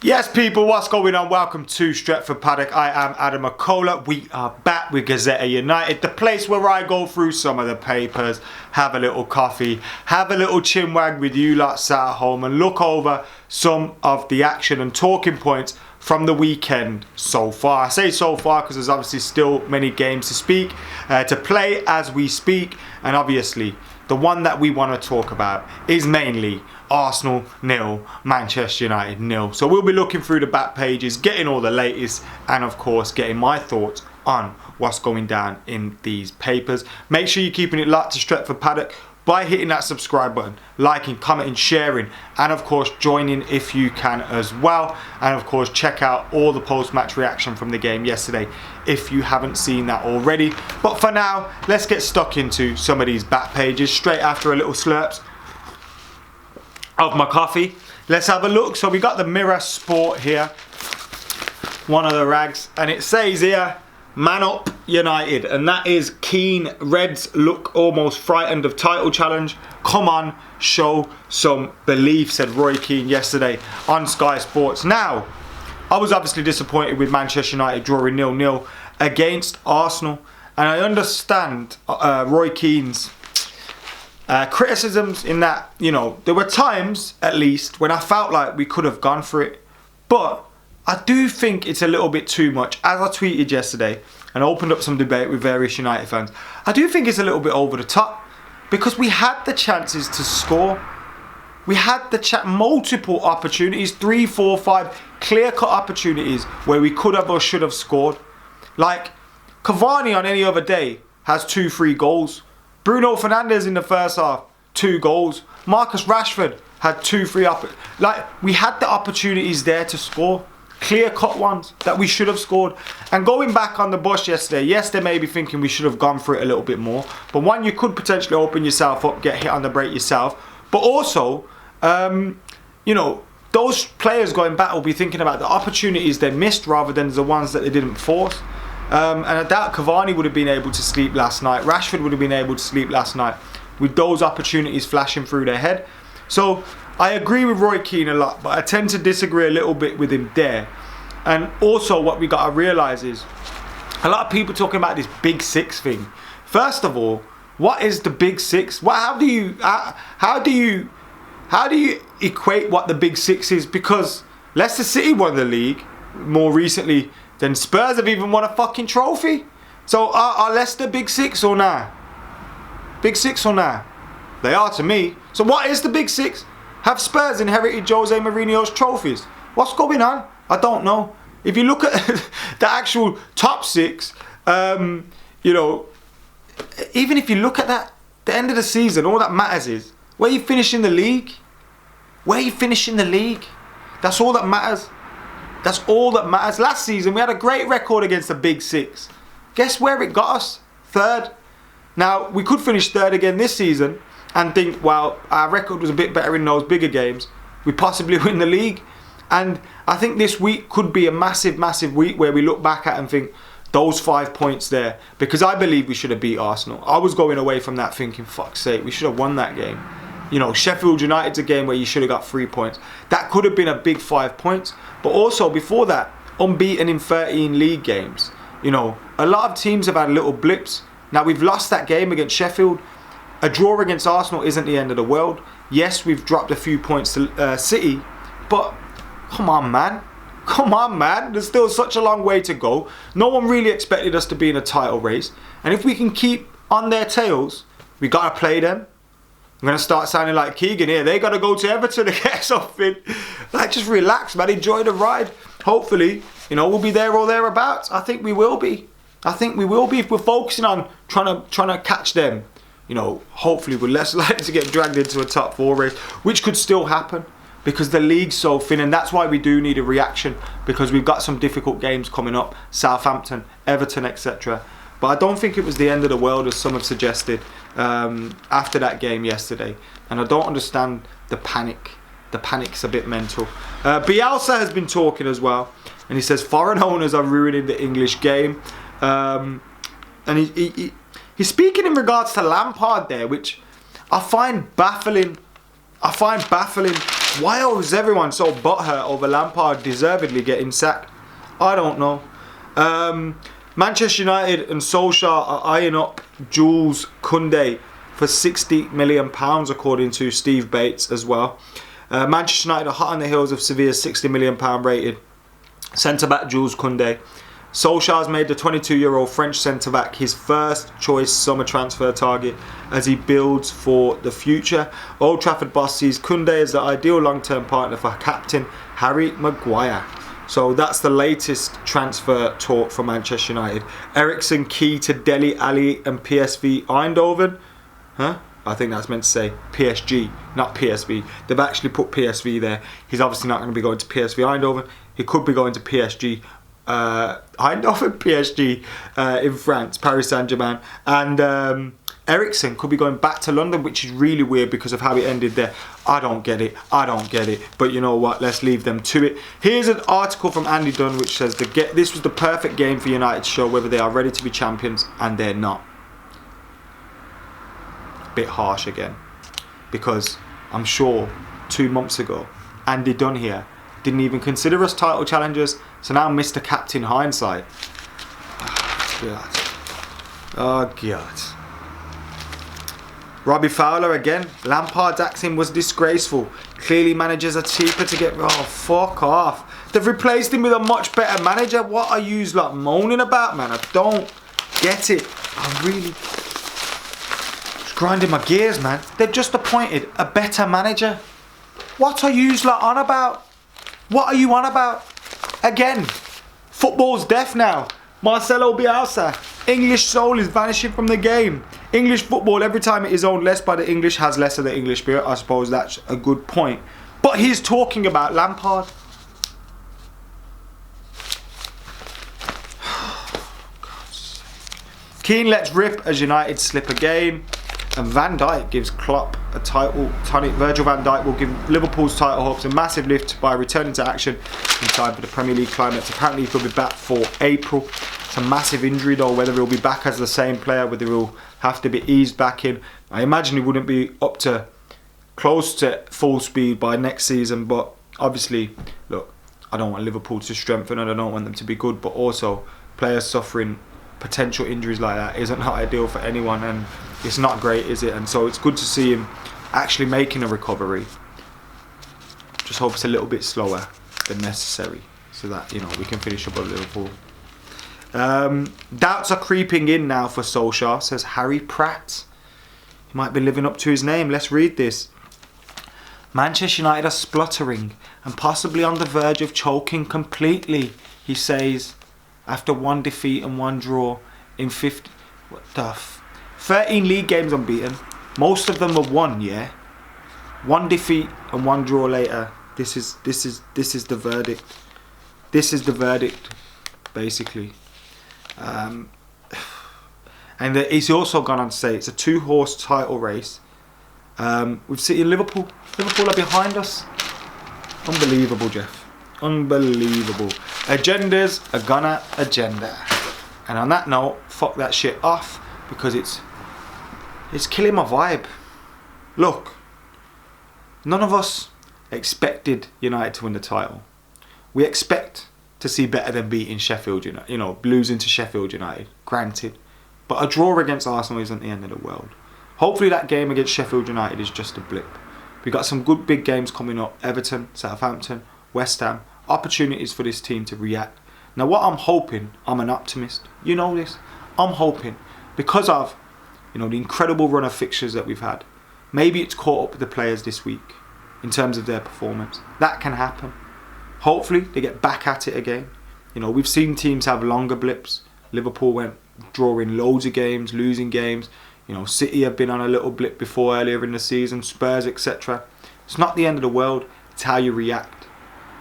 Yes, people, what's going on? Welcome to Stretford Paddock. I am Adam McCullough. We are back with Gazzetta United, the place where I go through some of the papers, have a little coffee, have a little chinwag with you lot sat at home and look over some of the action and talking points from the weekend so far. I say so far because there's obviously still many games to play as we speak, and obviously the one that we want to talk about is mainly Arsenal 0, Manchester United 0. So we'll be looking through the back pages, getting all the latest, and of course getting my thoughts on what's going down in these papers. Make sure you're keeping it locked to Stretford Paddock by hitting that subscribe button, liking, commenting, sharing, and of course joining if you can as well. And of course check out all the post-match reaction from the game yesterday if you haven't seen that already. But for now, let's get stuck into some of these back pages straight after a little slurps of my coffee. Let's have a look. So we got the Mirror Sport here, one of the rags, and it says here, man up United, and that is Keane. Reds look almost frightened of title challenge. Come on, show some belief, said Roy Keane yesterday on Sky Sports. Now, I was obviously disappointed with Manchester United drawing 0-0 against Arsenal, and I understand Roy Keane's criticisms in that, you know, there were times at least when I felt like we could have gone for it, but I do think it's a little bit too much. As I tweeted yesterday and opened up some debate with various United fans, I do think it's a little bit over the top because we had the chances to score. We had the multiple opportunities, 3, 4, 5 clear-cut opportunities where we could have or should have scored. Like Cavani on any other day has 2, 3 goals. Bruno Fernandes in the first half, 2 goals. Marcus Rashford had 2, 3 like we had the opportunities there to score. Clear-cut ones that we should have scored. And going back on the bus yesterday, yes, they may be thinking we should have gone for it a little bit more. But one, you could potentially open yourself up, get hit on the break yourself. But also, you know, those players going back will be thinking about the opportunities they missed rather than the ones that they didn't force. And I doubt Cavani would have been able to sleep last night. Rashford would have been able to sleep last night with those opportunities flashing through their head. So I agree with Roy Keane a lot, but I tend to disagree a little bit with him there. And also what we got to realise is a lot of people talking about this Big Six thing. First of all, what is the Big Six? How do you equate what the Big Six is? Because Leicester City won the league more recently than Spurs have even won a fucking trophy. So are Leicester Big Six or nah? Big Six or nah? They are to me. So what is the Big Six? Have Spurs inherited Jose Mourinho's trophies? What's going on? I don't know. If you look at the actual top 6, you know, even if you look at that, the end of the season, all that matters is where you finish in the league. Where you finish in the league. That's all that matters. That's all that matters. Last season, we had a great record against the Big Six. Guess where it got us? 3rd. Now, we could finish 3rd again this season and think, well, our record was a bit better in those bigger games. We possibly win the league. And I think this week could be a massive, massive week where we look back at and think, those 5 points there. Because I believe we should have beat Arsenal. I was going away from that thinking, fuck's sake, we should have won that game. You know, Sheffield United's a game where you should have got 3 points. That could have been a big 5 points. But also, before that, unbeaten in 13 league games. You know, a lot of teams have had little blips. Now, we've lost that game against Sheffield. A draw against Arsenal isn't the end of the world. Yes, we've dropped a few points to City. But, come on, man. Come on, man. There's still such a long way to go. No one really expected us to be in a title race. And if we can keep on their tails, we got to play them. I'm going to start sounding like Keegan here. They got to go to Everton to get something. Like, just relax, man. Enjoy the ride. Hopefully, you know, we'll be there or thereabouts. I think we will be. I think we will be if we're focusing on trying to catch them. You know, hopefully we're less likely to get dragged into a top 4 race, which could still happen because the league's so thin, and that's why we do need a reaction because we've got some difficult games coming up. Southampton, Everton, etc. But I don't think it was the end of the world as some have suggested after that game yesterday. And I don't understand the panic. The panic's a bit mental. Bielsa has been talking as well. And he says foreign owners are ruining the English game. And he's speaking in regards to Lampard there, which I find baffling. Why was everyone so butthurt over Lampard deservedly getting sacked? I don't know. Manchester United and Solskjaer are eyeing up Jules Koundé for £60 million, according to Steve Bates as well. Manchester United are hot on the heels of Sevilla's £60 million rated centre-back Jules Koundé. Solskjaer's made the 22-year-old French centre-back his first choice summer transfer target as he builds for the future. Old Trafford boss sees Koundé as the ideal long-term partner for captain Harry Maguire. So that's the latest transfer talk for Manchester United. Eriksen key to Dele Alli and PSV Eindhoven. Huh? I think that's meant to say PSG, not PSV. They've actually put PSV there. He's obviously not going to be going to PSV Eindhoven. He could be going to PSG Eindhoven, PSG in France, Paris Saint-Germain. And Eriksen could be going back to London, which is really weird because of how it ended there. I don't get it. But you know what? Let's leave them to it. Here's an article from Andy Dunn which says this was the perfect game for United to show whether they are ready to be champions, and they're not. Bit harsh again, because I'm sure 2 months ago Andy Dunn here didn't even consider us title challengers. So now Mr. Captain Hindsight. Oh God. Robbie Fowler again. Lampard's acting was disgraceful. Clearly managers are cheaper to get... Oh, fuck off. They've replaced him with a much better manager. What are you like moaning about, man? I don't get it. I'm really... just grinding my gears, man. They've just appointed a better manager. What are you like on about? What are you on about? Again, football's deaf now. Marcelo Bielsa. English soul is vanishing from the game. English football, every time it is owned less by the English, has less of the English spirit. I suppose that's a good point. But he's talking about Lampard. Keane lets rip as United slip again. And Van Dijk gives Klopp a title. Virgil van Dijk will give Liverpool's title hopes a massive lift by returning to action in time for the Premier League climax. Apparently he'll be back for April. It's a massive injury though, whether he'll be back as the same player, whether he'll have to be eased back in. I imagine he wouldn't be up to close to full speed by next season, but obviously, look, I don't want Liverpool to strengthen and I don't want them to be good, but also players suffering potential injuries like that isn't ideal for anyone, and it's not great, is it? And so it's good to see him actually making a recovery. Just hope it's a little bit slower than necessary so that, you know, we can finish above Liverpool. Doubts are creeping in now for Solskjaer, says Harry Pratt. He might be living up to his name. Let's read this. Manchester United are spluttering and possibly on the verge of choking completely, he says, after one defeat and one draw in 13 league games unbeaten. Most of them are won, yeah. One defeat and one draw later. This is the verdict. This is the verdict, basically. And he's also gone on to say it's a 2-horse title race. With City and Liverpool. Liverpool are behind us. Unbelievable, Jeff. Unbelievable. Agendas are gonna agenda. And on that note, fuck that shit off, because it's killing my vibe. Look, none of us expected United to win the title. We expect to see better than beating Sheffield United, you know, losing to Sheffield United, granted. But a draw against Arsenal isn't the end of the world. Hopefully that game against Sheffield United is just a blip. We've got some good big games coming up. Everton, Southampton, West Ham. Opportunities for this team to react. Now what I'm hoping, I'm an optimist. You know this. I'm hoping, because of, you know, the incredible run of fixtures that we've had, maybe it's caught up with the players this week in terms of their performance. That can happen. Hopefully they get back at it again. You know, we've seen teams have longer blips. Liverpool went drawing loads of games, losing games. You know, City have been on a little blip before earlier in the season, Spurs, etc. It's not the end of the world. It's how you react.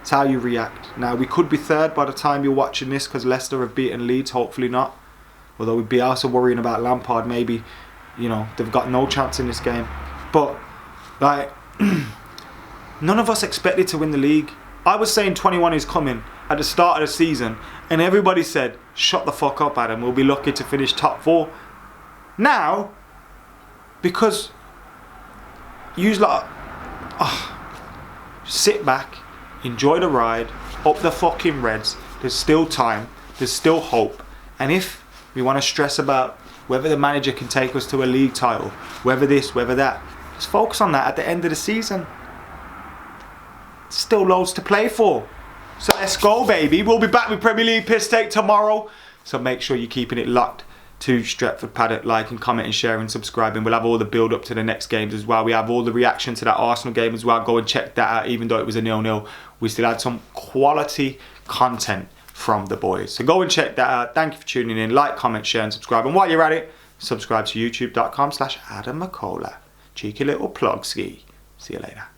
It's how you react. Now, we could be third by the time you're watching this because Leicester have beaten Leeds. Hopefully not. Although we'd be also worrying about Lampard. Maybe, you know, they've got no chance in this game. But, like, none of us expected to win the league. I was saying 21 is coming at the start of the season, and everybody said, shut the fuck up, Adam. We'll be lucky to finish top 4. Now, because you like, sit back, enjoy the ride, up the fucking Reds. There's still time, there's still hope. And if we want to stress about whether the manager can take us to a league title, whether this, whether that, let's focus on that at the end of the season. Still loads to play for. So let's go, baby. We'll be back with Premier League Piss Take tomorrow. So make sure you're keeping it locked to Stretford Paddock, liking, commenting, sharing, subscribing. We'll have all the build up to the next games as well. We have all the reaction to that Arsenal game as well. Go and check that out. Even though it was a 0-0, we still had some quality content from the boys. So go and check that out. Thank you for tuning in. Like, comment, share and subscribe. And while you're at it, subscribe to youtube.com/Adam McCullough. Cheeky little plug ski. See you later.